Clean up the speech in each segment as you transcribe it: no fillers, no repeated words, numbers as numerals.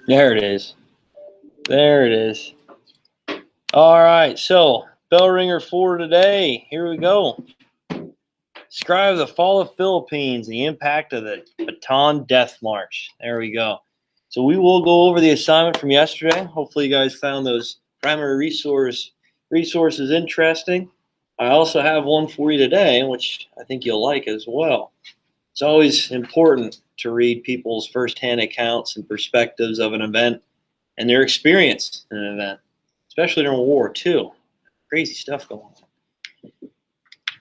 There it is. There it is. All right, so bell ringer for today. Here we go. Describe the fall of Philippines, the impact of the Bataan Death March. There we go. So we will go over the assignment from yesterday. Hopefully you guys found those primary resources interesting. I also have one for you today, which I think you'll like as well. It's always important to read people's firsthand accounts and perspectives of an event and their experience in an event, especially during World War II. Crazy stuff going on.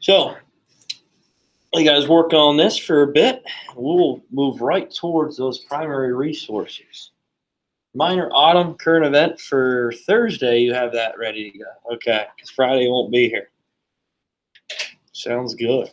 So, you guys work on this for a bit. We'll move right towards those primary resources. Minor autumn current event for Thursday, you have that ready to go. Okay, because Friday won't be here. Sounds good.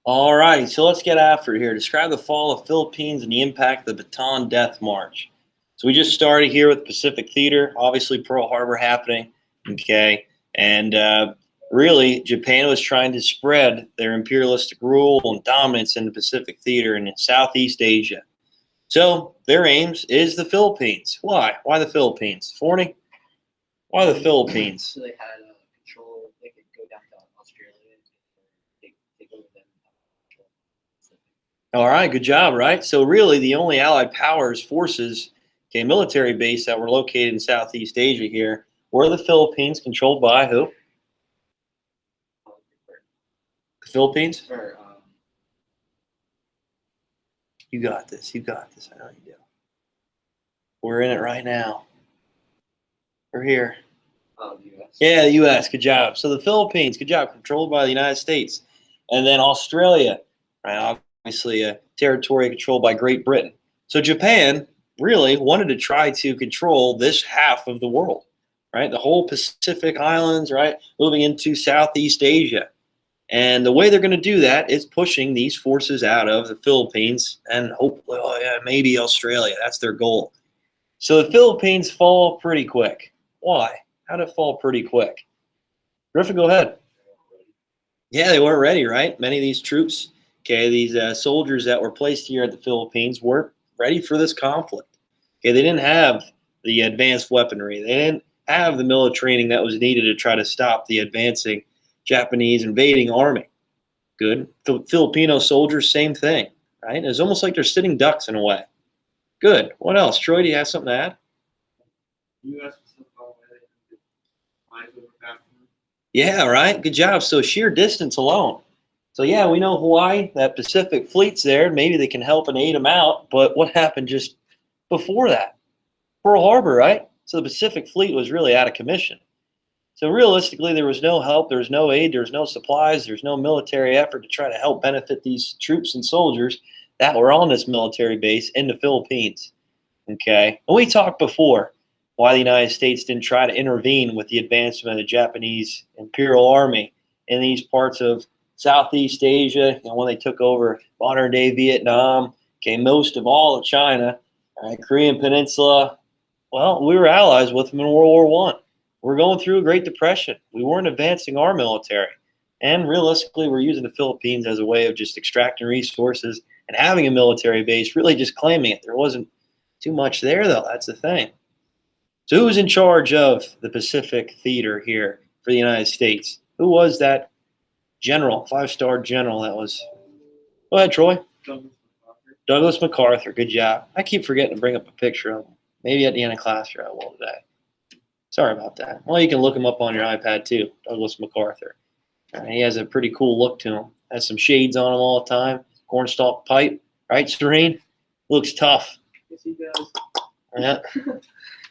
All right, so let's get after it here. Describe the fall of Philippines and the impact of the Bataan Death March. So we just started here with Pacific Theater, obviously Pearl Harbor happening, okay? And really, Japan was trying to spread their imperialistic rule and dominance in the Pacific Theater and in Southeast Asia. So their aims is the Philippines. Why? Why the Philippines? Forney? Why the Philippines? So they had control. They could go down to Australia and take over them. All right, good job, right? So really the only Allied powers, forces, okay, military base that were located in Southeast Asia here were the Philippines, controlled by who? The Philippines? Or You got this. You got this. I know you do. We're in it right now. We're here. Oh, the U.S. Yeah, the U.S. Good job. So the Philippines, good job, controlled by the United States, and then Australia, right? Obviously, a territory controlled by Great Britain. So Japan really wanted to try to control this half of the world, right? The whole Pacific Islands, right? Moving into Southeast Asia. And the way they're going to do that is pushing these forces out of the Philippines and hopefully, oh yeah, maybe Australia. That's their goal. So the Philippines fall pretty quick. Why? How did it fall pretty quick? Griffin, go ahead. Yeah, they weren't ready, right? Many of these troops, okay, these soldiers that were placed here at the Philippines weren't ready for this conflict. Okay, they didn't have the advanced weaponry. They didn't have the military training that was needed to try to stop the advancing Japanese invading army. Good. Filipino soldiers, same thing, right? It's almost like they're sitting ducks in a way. Good. What else? Troy, do you have something to add? U.S. Yeah, right. Good job. So sheer distance alone. So yeah, we know Hawaii, that Pacific fleet's there. Maybe they can help and aid them out. But what happened just before that? Pearl Harbor, right? So the Pacific fleet was really out of commission. So realistically, there was no help, there was no aid, there was no supplies, there's no military effort to try to help benefit these troops and soldiers that were on this military base in the Philippines. Okay, and we talked before why the United States didn't try to intervene with the advancement of the Japanese Imperial Army in these parts of Southeast Asia. When they took over modern-day Vietnam, okay, most of all of China, Korean Peninsula. Well, we were allies with them in World War One. We're going through a Great Depression. We weren't advancing our military. And realistically, we're using the Philippines as a way of just extracting resources and having a military base, really just claiming it. There wasn't too much there, though. That's the thing. So who was in charge of the Pacific Theater here for the United States? Who was that general, five-star general that was? Go ahead, Troy. Douglas MacArthur. Good job. I keep forgetting to bring up a picture of him. Maybe at the end of class here I will today. Sorry about that. Well, you can look him up on your iPad too, Douglas MacArthur. He has a pretty cool look to him. Has some shades on him all the time. Cornstalk pipe, right, Serene? Looks tough. Yes, he does. Yeah,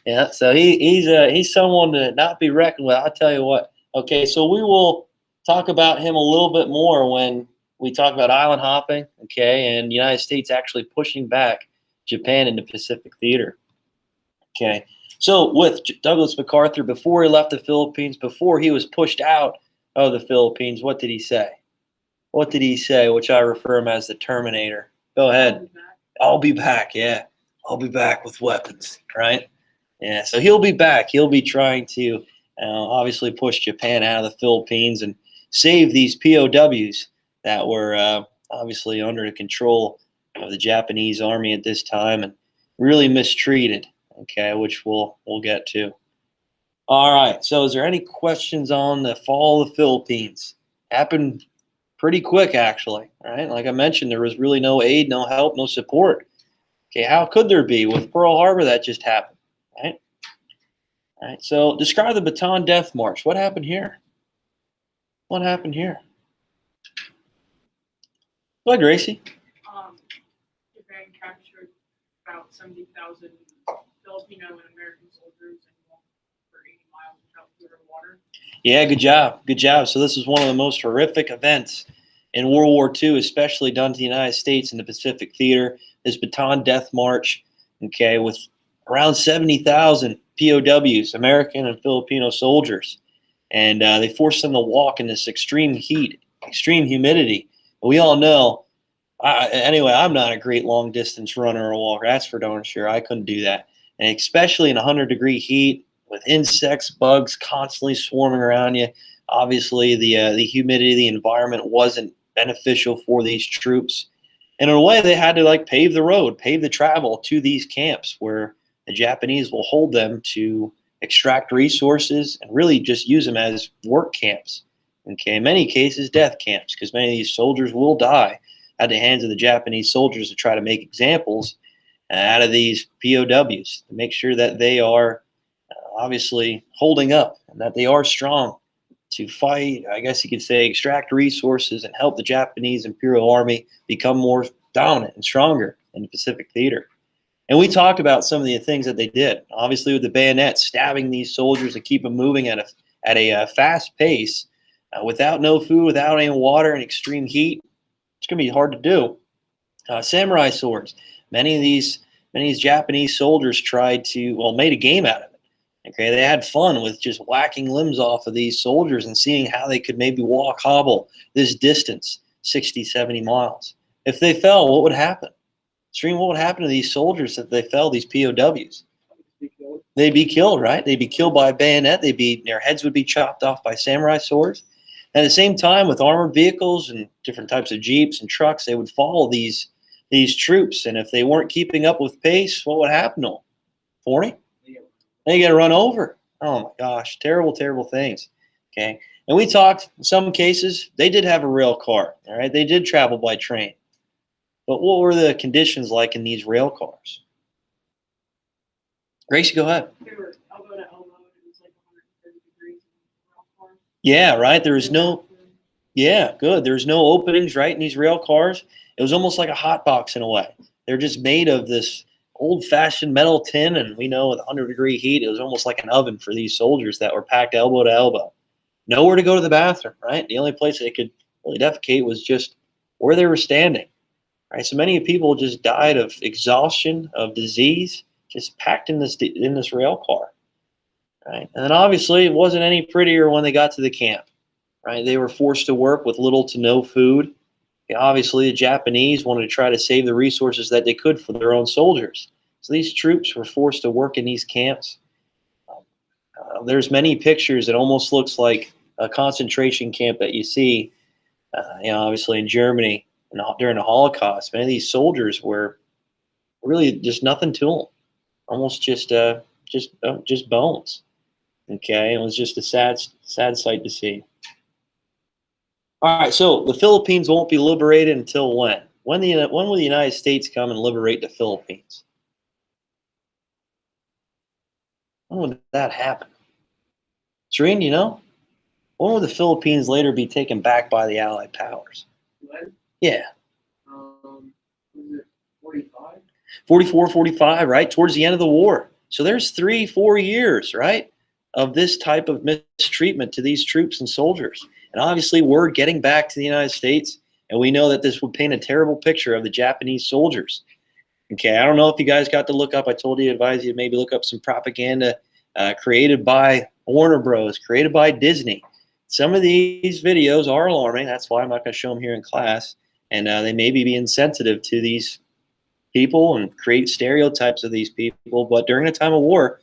yeah. So he's someone to not be reckoned with. I'll tell you what. Okay, so we will talk about him a little bit more when we talk about island hopping. Okay, and the United States actually pushing back Japan in the Pacific Theater. Okay. So with Douglas MacArthur, before he left the Philippines, before he was pushed out of the Philippines, what did he say? What did he say, which I refer him as the Terminator? Go ahead. I'll be back. Yeah. I'll be back with weapons, right? Yeah. So he'll be back. He'll be trying to obviously push Japan out of the Philippines and save these POWs that were obviously under the control of the Japanese army at this time and really mistreated. Okay, which we'll get to. All right. So, is there any questions on the fall of the Philippines? Happened pretty quick, actually. Right, like I mentioned, there was really no aid, no help, no support. Okay, how could there be with Pearl Harbor? That just happened. Right. All right. So, describe the Bataan Death March. What happened here? What happened here? Go ahead, Gracie. Japan captured about 70,000 Filipino and American soldiers and walked for 80 miles without food or water. Yeah, good job. Good job. So this was one of the most horrific events in World War II, especially done to the United States in the Pacific Theater. This Bataan Death March, okay, with around 70,000 POWs, American and Filipino soldiers. And they forced them to walk in this extreme heat, extreme humidity. We all know, anyway, I'm not a great long-distance runner or walker. That's for darn sure. I couldn't do that. And especially in 100-degree heat with insects, bugs constantly swarming around you. Obviously, the humidity, the environment wasn't beneficial for these troops. And in a way, they had to pave the road, pave the travel to these camps where the Japanese will hold them to extract resources and really just use them as work camps. Okay, in many cases, death camps, because many of these soldiers will die at the hands of the Japanese soldiers to try to make examples out of these POWs to make sure that they are obviously holding up and that they are strong to fight, I guess you could say, extract resources and help the Japanese Imperial Army become more dominant and stronger. in the Pacific Theater. And we talked about some of the things that they did. Obviously, with the bayonet, stabbing these soldiers to keep them moving at a fast pace, without no food, without any water, and extreme heat. It's going to be hard to do. Samurai swords. Many of these Japanese soldiers tried to, well, made a game out of it. Okay, they had fun with just whacking limbs off of these soldiers and seeing how they could maybe hobble this distance, 60, 70 miles. If they fell, what would happen? Stream, what would happen to these soldiers if they fell, these POWs? They'd be killed, right? They'd be killed by a bayonet. Their heads would be chopped off by samurai swords. At the same time, with armored vehicles and different types of jeeps and trucks, they would follow these troops. And if they weren't keeping up with pace, what would happen to them? 40? They get run over. Oh my gosh, terrible, terrible things. Okay. And we talked, in some cases, they did have a rail car. All right. They did travel by train. But what were the conditions like in these rail cars? Gracie, go ahead. They were elbow to elbow. It was like 130 degrees in the rail car. Yeah, right. There was no, yeah, good. There was no openings, right, in these rail cars. It was almost like a hot box in a way. They're just made of this old-fashioned metal tin, and we know with 100-degree heat, it was almost like an oven for these soldiers that were packed elbow to elbow. Nowhere to go to the bathroom, right? The only place they could really defecate was just where they were standing. Right, so many people just died of exhaustion, of disease, just packed in this rail car. Right, and then obviously it wasn't any prettier when they got to the camp. Right, they were forced to work with little to no food. Obviously, the Japanese wanted to try to save the resources that they could for their own soldiers. So these troops were forced to work in these camps. There's many pictures. It almost looks like a concentration camp that you see, obviously in Germany. During the Holocaust, many of these soldiers were really just nothing to them, almost just bones. Okay, it was just a sad sight to see. All right, so the Philippines won't be liberated until when? When will the United States come and liberate the Philippines? When would that happen? Serene, you know? When will the Philippines later be taken back by the Allied powers? When? Yeah. Was it 45? 44, 45, right? Towards the end of the war. So there's 3-4 years, right, of this type of mistreatment to these troops and soldiers. And obviously we're getting back to the United States, and we know that this would paint a terrible picture of the Japanese soldiers. Okay, I don't know if you guys got to look up, I told you, advise you to maybe look up some propaganda created by Warner Bros., created by Disney. Some of these videos are alarming. That's why I'm not going to show them here in class. And they may be insensitive to these people and create stereotypes of these people. But during a time of war,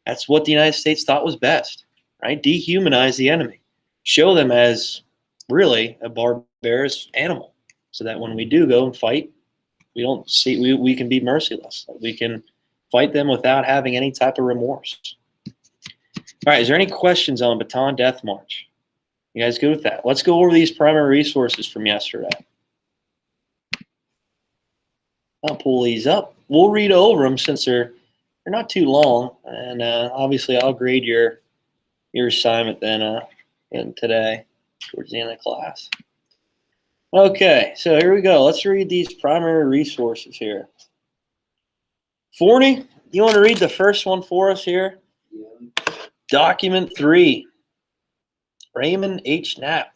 that's what the United States thought was best, right? Dehumanize the enemy. Show them as really a barbarous animal so that when we do go and fight, we can be merciless. We can fight them without having any type of remorse. All right, is there any questions on Bataan Death March? You guys good with that? Let's go over these primary resources from yesterday. I'll pull these up. We'll read over them since they're not too long, and obviously I'll grade your assignment then today towards the end of class. Okay, so here we go. Let's read these primary resources here. Forney, you want to read the first one for us here? Yeah. Document 3, Raymond H. Knapp.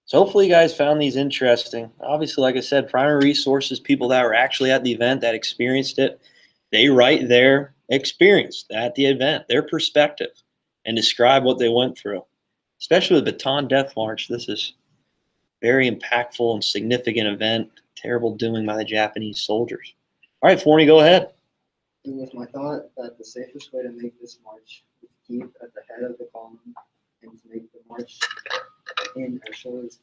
So hopefully you guys found these interesting. Obviously, like I said, primary resources, people that were actually at the event that experienced it, they write their experience at the event, their perspective, and describe what they went through. Especially with Bataan Death March, this is very impactful and significant event, terrible doing by the Japanese soldiers. All right, Forney, go ahead. It was my thought that the safest way to make this march is to keep at the head of the column and to make the march in as shortest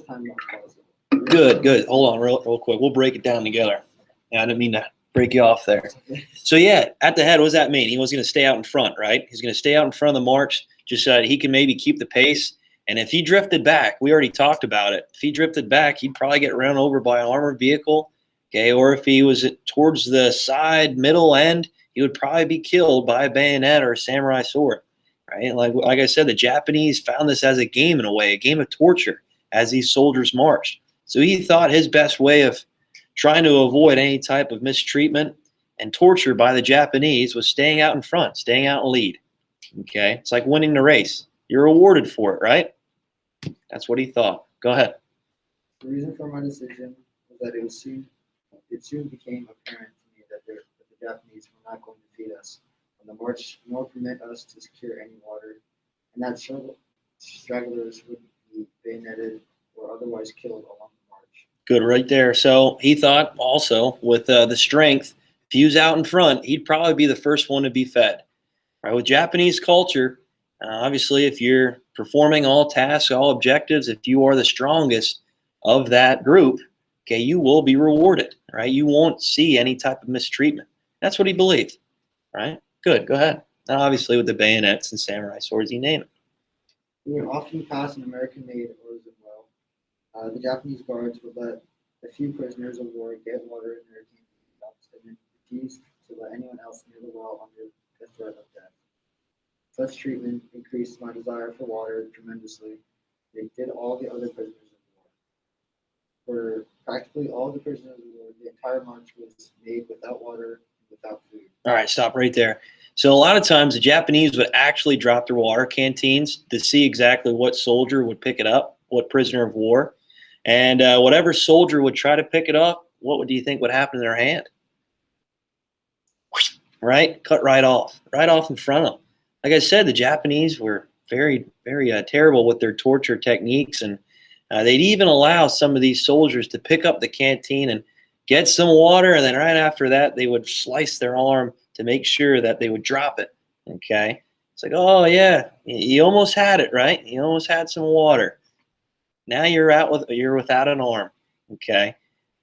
time as possible. Good. Hold on real quick. We'll break it down together. Yeah, I didn't mean to break you off there. So yeah, at the head, what does that mean? He was going to stay out in front, right? He's going to stay out in front of the march just so that he can maybe keep the pace. And if he drifted back, we already talked about it. If he drifted back, he'd probably get run over by an armored vehicle. Okay, or if he was towards the side, middle end, he would probably be killed by a bayonet or a samurai sword, right? Like I said, the Japanese found this as a game in a way, a game of torture. as these soldiers marched. So he thought his best way of trying to avoid any type of mistreatment and torture by the Japanese was staying out in front, staying out in lead. Okay, it's like winning the race. You're rewarded for it, right? That's what he thought. Go ahead. The reason for my decision was that it soon became apparent to me that the Japanese were not going to feed us on the march, nor permit us to secure any water, and that stragglers would be bayoneted or otherwise killed along the march. Good, right there. So he thought also with the strength, if he was out in front, he'd probably be the first one to be fed. Right? With Japanese culture, obviously, if you're performing all tasks, all objectives, if you are the strongest of that group, okay, you will be rewarded, right? You won't see any type of mistreatment. That's what he believed, right? Good, go ahead. And obviously, with the bayonets and samurai swords, you name it. We would often pass an American-made well. The Japanese guards would let a few prisoners of war get water in their canteen cups and then refused to let anyone else near the well under the threat of death. Such treatment increased my desire for water tremendously. They did all the other prisoners of war. For practically all the prisoners of war, the entire march was made without water and without food. All right, stop right there. So a lot of times the Japanese would actually drop their water canteens to see exactly what soldier would pick it up, what prisoner of war. And whatever soldier would try to pick it up, what do you think would happen in their hand? Right? Cut right off in front of them. Like I said, the Japanese were very, very terrible with their torture techniques. And they'd even allow some of these soldiers to pick up the canteen and get some water. And then right after that, they would slice their arm to make sure that they would drop it. Okay. It's like, oh, yeah, you almost had it, right? You almost had some water. Now you're without an arm. Okay.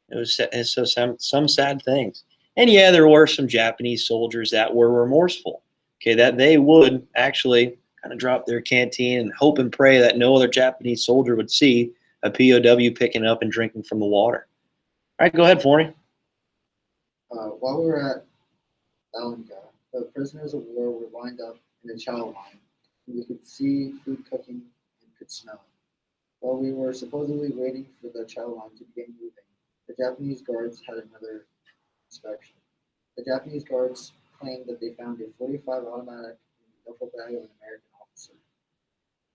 It's so some sad things. And yeah, there were some Japanese soldiers that were remorseful. Okay, that they would actually kind of drop their canteen and hope and pray that no other Japanese soldier would see a POW picking up and drinking from the water. All right, go ahead, Forney. While we were at Alenga, the prisoners of war were lined up in a chow line, and we could see food cooking and could smell it. While we were supposedly waiting for the chow line to begin moving, the Japanese guards had another inspection. The Japanese guards claimed that they found a .45 automatic in the duffel bag of an American officer.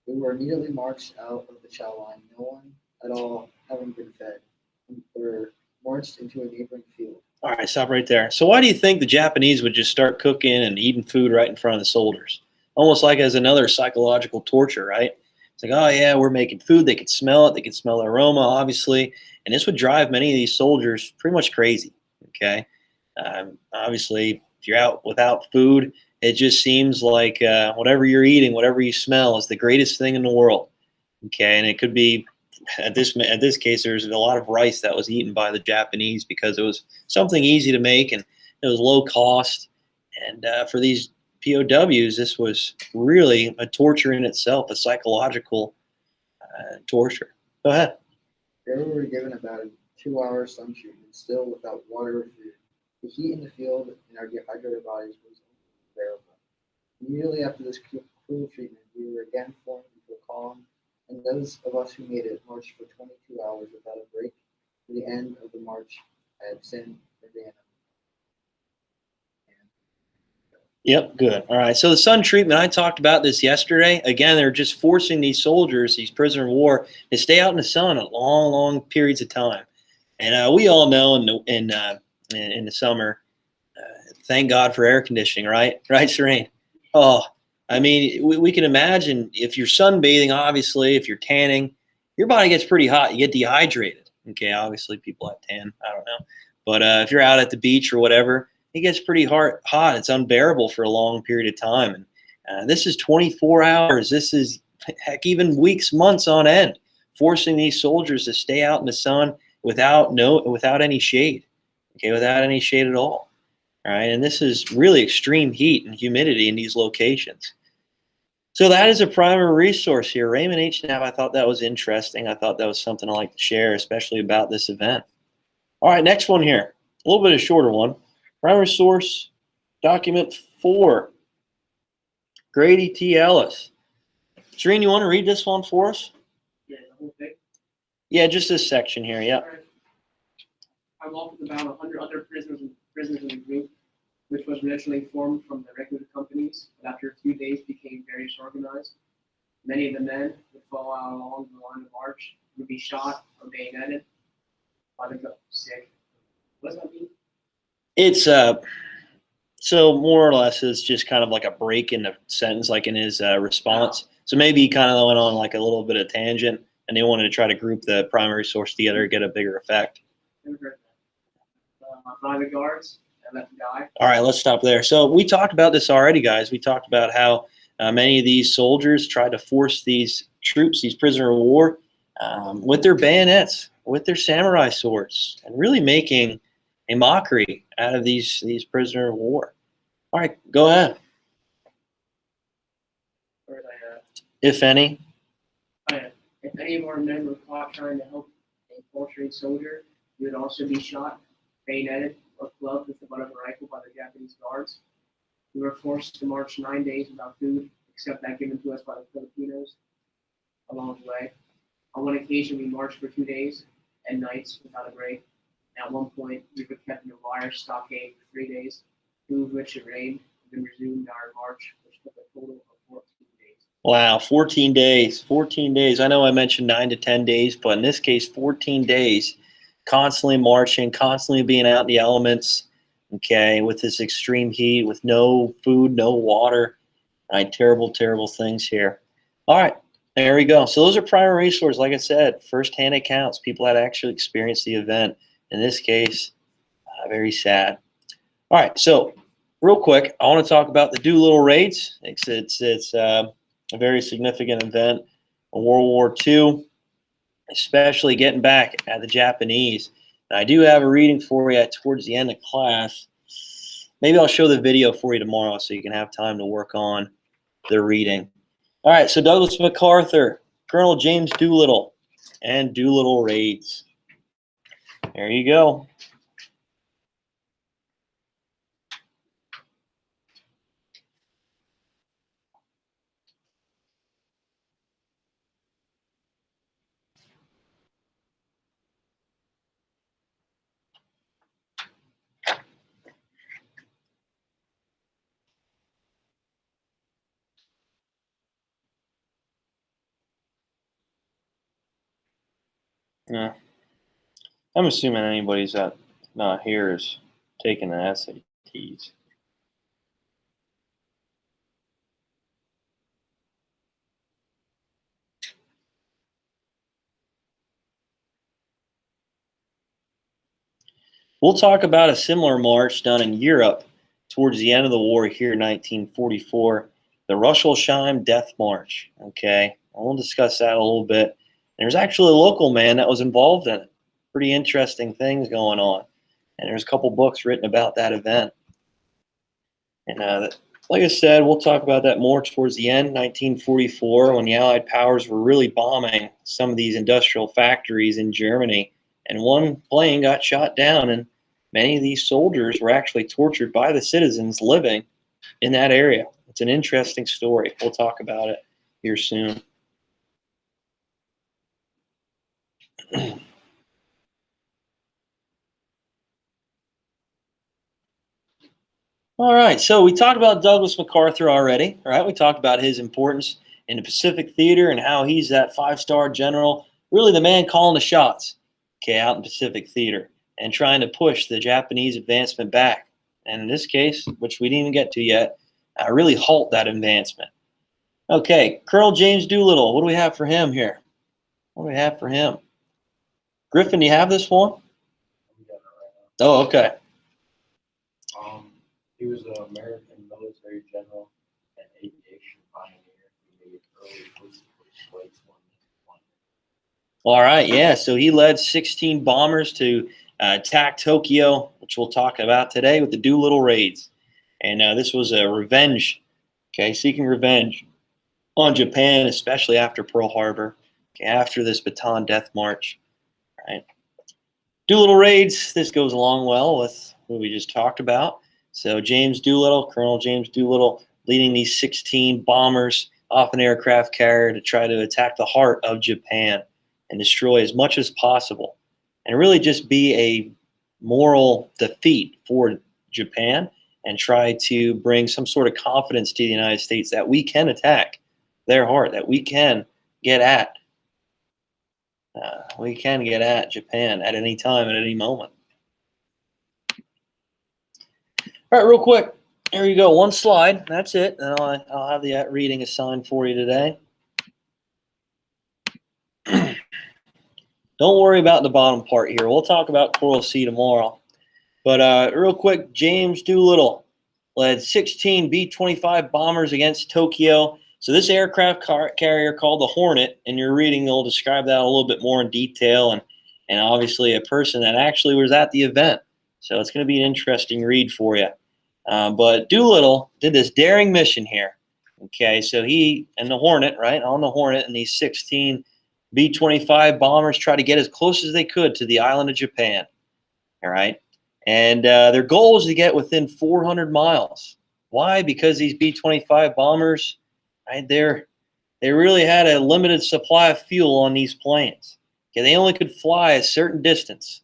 We were immediately marched out of the chow line, no one at all having been fed, and were marched into a neighboring field. All right, stop right there. So why do you think the Japanese would just start cooking and eating food right in front of the soldiers? Almost like as another psychological torture, right? It's like, oh, yeah, we're making food. They could smell it. They could smell the aroma, obviously. And this would drive many of these soldiers pretty much crazy, okay? Obviously, if you're out without food, it just seems like whatever you're eating, whatever you smell is the greatest thing in the world, okay? And it could be, at this case, there's a lot of rice that was eaten by the Japanese because it was something easy to make and it was low cost. And for these POWs, this was really a torture in itself, a psychological torture. Go ahead. There we were given about a 2-hour sun treatment, still without water or food. The heat in the field and our dehydrated bodies was unbearable. Immediately after this cruel treatment, we were again formed into a column, and those of us who made it marched for 22 hours without a break. To the end of the march, I had San Fernando. Yep, good. All right. So the sun treatment, I talked about this yesterday. Again, they're just forcing these soldiers, these prisoners of war, to stay out in the sun at long, long periods of time. And we all know in the summer, thank God for air conditioning, right? Right, Serene? Oh, I mean, we can imagine if you're sunbathing, obviously, if you're tanning, your body gets pretty hot. You get dehydrated. Okay, obviously, people have tan. I don't know. But if you're out at the beach or whatever, it gets pretty hot. It's unbearable for a long period of time. And this is 24 hours. This is, heck, even weeks, months on end, forcing these soldiers to stay out in the sun without any shade. Okay, without any shade at all. All right, and this is really extreme heat and humidity in these locations. So that is a primary resource here. Raymond H. Knapp, I thought that was interesting. I thought that was something I'd like to share, especially about this event. All right, next one here. A little bit of a shorter one. Primary source, document 4. Grady T. Ellis. Serene, you want to read this one for us? Yeah, the whole thing. Yeah, just this section here. Yeah. I walked with about 100 other prisoners in the group, which was originally formed from the recruited companies, but after a few days became very disorganized. Many of the men would fall out along the line of march, would be shot or bayoneted by the sick. What does that mean? It's so more or less it's just kind of like a break in the sentence, like in his response. So maybe he kind of went on like a little bit of tangent, and they wanted to try to group the primary source together to get a bigger effect. Never heard that. Private guards, I let the guy. All right, let's stop there. So we talked about this already, guys. We talked about how many of these soldiers tried to force these troops, these prisoner of war, with their bayonets, with their samurai swords, and really making a mockery out of these prisoner of war. All right, go ahead. Where was I at? If any. If any of our men were caught trying to help a faltering soldier, he would also be shot, bayoneted, or clubbed with the butt of a rifle by the Japanese guards. We were forced to march 9 days without food, except that given to us by the Filipinos along the way. On one occasion, we marched for 2 days and nights without a break. At one point, we were kept in a wire stockade for 3 days, 2 of which it rained, and then resumed our march, which took a total of 14 days. Wow, 14 days. 14 days. I know I mentioned 9 to 10 days, but in this case, 14 days, constantly marching, constantly being out in the elements, okay, with this extreme heat, with no food, no water. All right, terrible, terrible things here. All right, there we go. So those are primary resources, like I said, firsthand accounts, people that actually experienced the event. In this case, very sad. All right, so real quick, I want to talk about the Doolittle Raids. It's a very significant event in World War II, especially getting back at the Japanese. And I do have a reading for you towards the end of class. Maybe I'll show the video for you tomorrow so you can have time to work on the reading. All right, so Douglas MacArthur, Colonel James Doolittle, and Doolittle Raids. There you go. Yeah. I'm assuming anybody's that not here is taking the SATs. We'll talk about a similar march done in Europe towards the end of the war here in 1944, the Russelsheim Death March. Okay, and we'll discuss that a little bit. There's actually a local man that was involved in it. Pretty interesting things going on. And there's a couple books written about that event. And like I said, we'll talk about that more towards the end, 1944, when the Allied powers were really bombing some of these industrial factories in Germany. And one plane got shot down, and many of these soldiers were actually tortured by the citizens living in that area. It's an interesting story. We'll talk about it here soon. All right, so we talked about Douglas MacArthur already, all right? We talked about his importance in the Pacific Theater and how he's that 5-star general, really the man calling the shots, okay, out in Pacific Theater and trying to push the Japanese advancement back. And in this case, which we didn't even get to yet, really halt that advancement. Okay, Colonel James Doolittle, what do we have for him here? What do we have for him? Griffin, do you have this one? Oh, okay. He was an American military general and aviation pioneer who made early post-war flights. All right, yeah. So he led 16 bombers to attack Tokyo, which we'll talk about today with the Doolittle Raids. And this was a revenge, okay, seeking revenge on Japan, especially after Pearl Harbor, okay, after this Bataan Death March. All right. Doolittle Raids, this goes along well with what we just talked about. So James Doolittle, Colonel James Doolittle, leading these 16 bombers off an aircraft carrier to try to attack the heart of Japan. and destroy as much as possible, and really just be a moral defeat for Japan, and try to bring some sort of confidence to the United States that we can attack their heart, that we can get at Japan at any time, at any moment. All right, real quick. Here you go. One slide. That's it. And I'll have the reading assigned for you today. Don't worry about the bottom part here. We'll talk about Coral Sea tomorrow. But real quick, James Doolittle led 16 B-25 bombers against Tokyo. So this aircraft carrier called the Hornet, and your reading will describe that a little bit more in detail, and obviously a person that actually was at the event. So it's going to be an interesting read for you. But Doolittle did this daring mission here. Okay, so he and the Hornet, right, on the Hornet, and these 16 B-25 bombers tried to get as close as they could to the island of Japan. All right, and their goal was to get within 400 miles. Why? Because these B-25 bombers, right, they really had a limited supply of fuel on these planes. Okay, they only could fly a certain distance,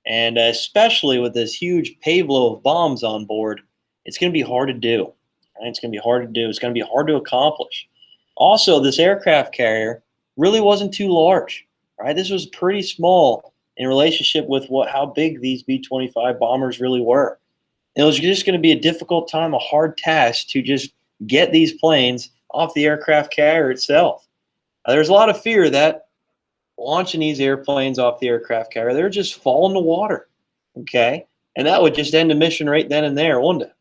and especially with this huge payload of bombs on board, it's going to be hard to do. Right? It's going to be hard to do. It's going to be hard to accomplish. Also, this aircraft carrier really wasn't too large. Right? This was pretty small in relationship with how big these B-25 bombers really were. It was just going to be a difficult time, a hard task to just get these planes off the aircraft carrier itself. There's a lot of fear that launching these airplanes off the aircraft carrier, they're just fall in the water. Okay? And that would just end the mission right then and there, wouldn't it?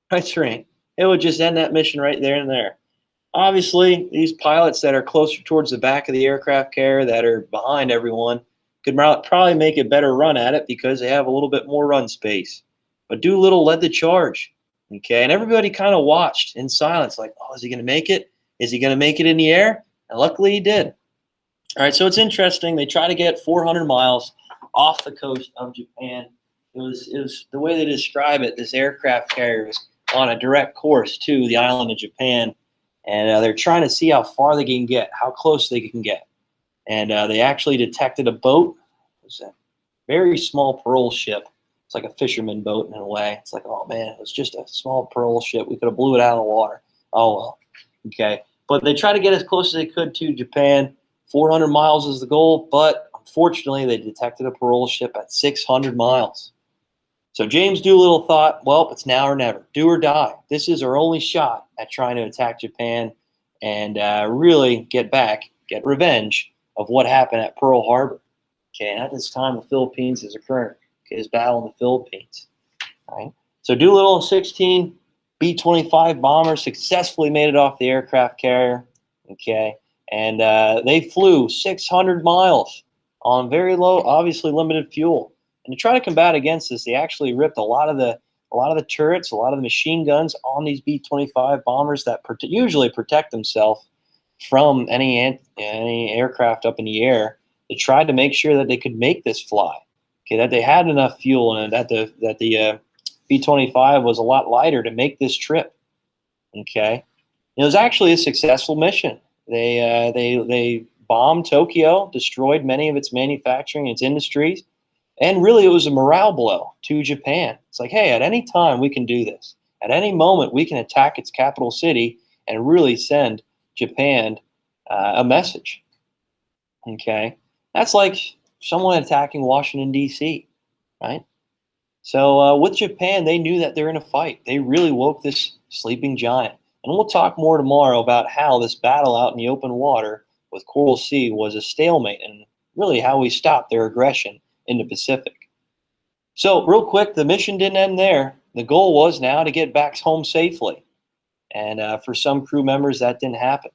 That's right. It would just end that mission right there and there. Obviously, these pilots that are closer towards the back of the aircraft carrier, that are behind everyone, could probably make a better run at it because they have a little bit more run space. But Doolittle led the charge. Okay, and everybody kind of watched in silence, like, oh, is he going to make it? Is he going to make it in the air? And luckily he did. All right, so it's interesting. They try to get 400 miles off the coast of Japan. It was the way they describe it, this aircraft carrier was on a direct course to the island of Japan, and they're trying to see how far they can get, how close they can get. And they actually detected a boat. It was a very small parole ship. It's like a fisherman boat in a way. It's like, oh man, it was just a small parole ship. We could have blew it out of the water. Oh well, okay. But they tried to get as close as they could to Japan. 400 miles is the goal, but unfortunately they detected a parole ship at 600 miles. So James Doolittle thought, well, it's now or never, do or die. This is our only shot at trying to attack Japan and really get revenge of what happened at Pearl Harbor. Okay, and at this time, the Philippines is occurring. Okay, this battle in the Philippines. All right. So Doolittle and 16 B-25 bombers successfully made it off the aircraft carrier. Okay, and they flew 600 miles on very low, obviously limited fuel. And to try to combat against this, they actually ripped a lot of the turrets, a lot of the machine guns on these B-25 bombers that usually protect themselves from any aircraft up in the air. They tried to make sure that they could make this fly, okay, that they had enough fuel, and that the B-25 was a lot lighter to make this trip. Okay, it was actually a successful mission. They bombed Tokyo, destroyed many of its manufacturing, its industries. And really, it was a morale blow to Japan. It's like, hey, at any time we can do this. At any moment, we can attack its capital city and really send Japan a message. Okay, that's like someone attacking Washington, D.C., right? So with Japan, they knew that they're in a fight. They really woke this sleeping giant. And we'll talk more tomorrow about how this battle out in the open water with Coral Sea was a stalemate, and really how we stopped their aggression in the Pacific. So real quick, the mission didn't end there. The goal was now to get back home safely. And for some crew members, that didn't happen.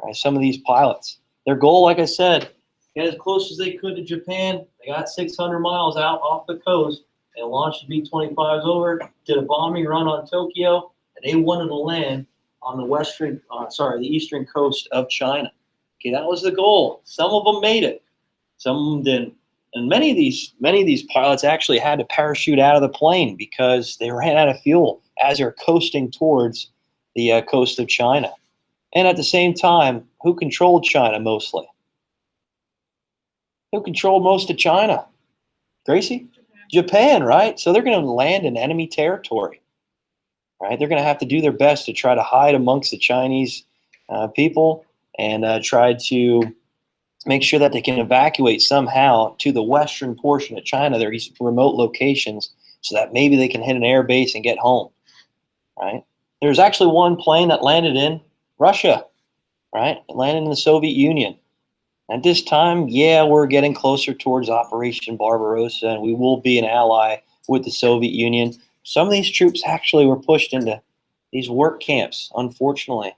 Right? Some of these pilots, their goal, like I said, get as close as they could to Japan. They got 600 miles out off the coast. They launched the B-25s over, did a bombing run on Tokyo, and they wanted to land on the eastern coast of China. Okay, that was the goal. Some of them made it. Some of them didn't. And many of these pilots actually had to parachute out of the plane because they ran out of fuel as they're coasting towards the coast of China. And at the same time, who controlled China mostly? Who controlled most of China? Gracie? Japan. Japan, right? So they're going to land in enemy territory, right? They're going to have to do their best to try to hide amongst the Chinese people and try to make sure that they can evacuate somehow to the western portion of China, these remote locations, so that maybe they can hit an air base and get home, right? There's actually one plane that landed in Russia, right? It landed in the Soviet Union. At this time, yeah, we're getting closer towards Operation Barbarossa, and we will be an ally with the Soviet Union. Some of these troops actually were pushed into these work camps, unfortunately.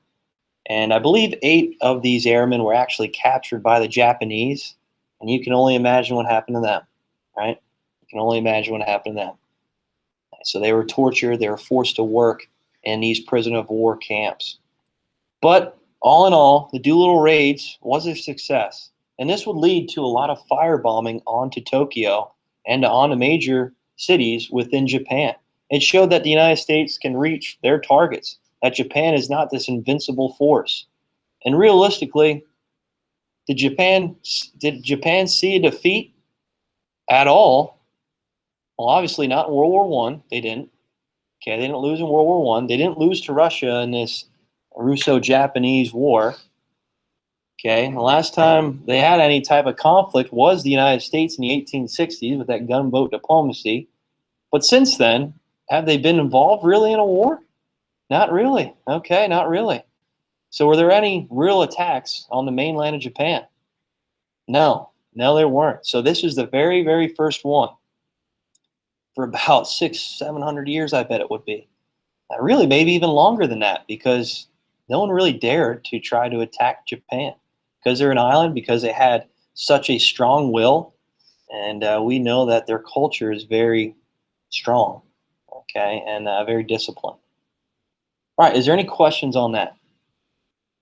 And I believe 8 of these airmen were actually captured by the Japanese. And you can only imagine what happened to them, right? You can only imagine what happened to them. So they were tortured. They were forced to work in these prisoner of war camps. But all in all, the Doolittle Raids was a success. And this would lead to a lot of firebombing onto Tokyo and onto major cities within Japan. It showed that the United States can reach their targets, that Japan is not this invincible force. And realistically, did Japan see a defeat at all? Well, obviously not in World War I. They didn't. Okay, they didn't lose in World War I. They didn't lose to Russia in this Russo-Japanese war. Okay, the last time they had any type of conflict was the United States in the 1860s with that gunboat diplomacy. But since then, have they been involved really in a war? Not really. Okay, not really. So were there any real attacks on the mainland of Japan? No, there weren't. So this was the very, very first one for about 600-700 years, I bet it would be. Really, maybe even longer than that, because no one really dared to try to attack Japan because they're an island, because they had such a strong will, and we know that their culture is very strong, okay, and very disciplined. All right, is there any questions on that?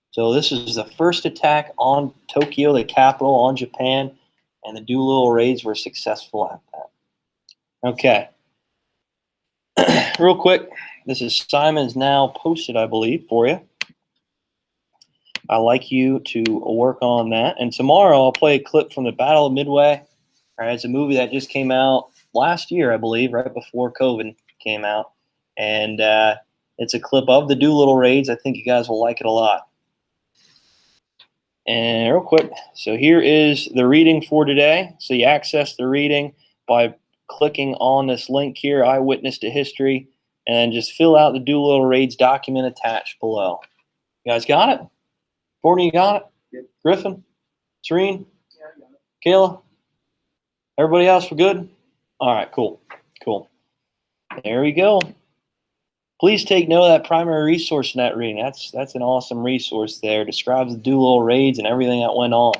So this is the first attack on Tokyo, the capital, on Japan, and the Doolittle Raids were successful at that. Okay. Real quick, this is Simon's now posted, I believe, for you. I'd like you to work on that. And tomorrow I'll play a clip from the Battle of Midway. All right, it's a movie that just came out last year, I believe, right before COVID came out. And it's a clip of the Doolittle Raids. I think you guys will like it a lot. And real quick, so here is the reading for today. So you access the reading by clicking on this link here, Eyewitness to History, and just fill out the Doolittle Raids document attached below. You guys got it? Courtney, you got it? Yep. Griffin? Serene? Yeah, I got it. Kayla? Everybody else, we're good? All right, cool. There we go. Please take note of that primary resource in that reading. That's an awesome resource there. It describes the Doolittle Raids and everything that went on.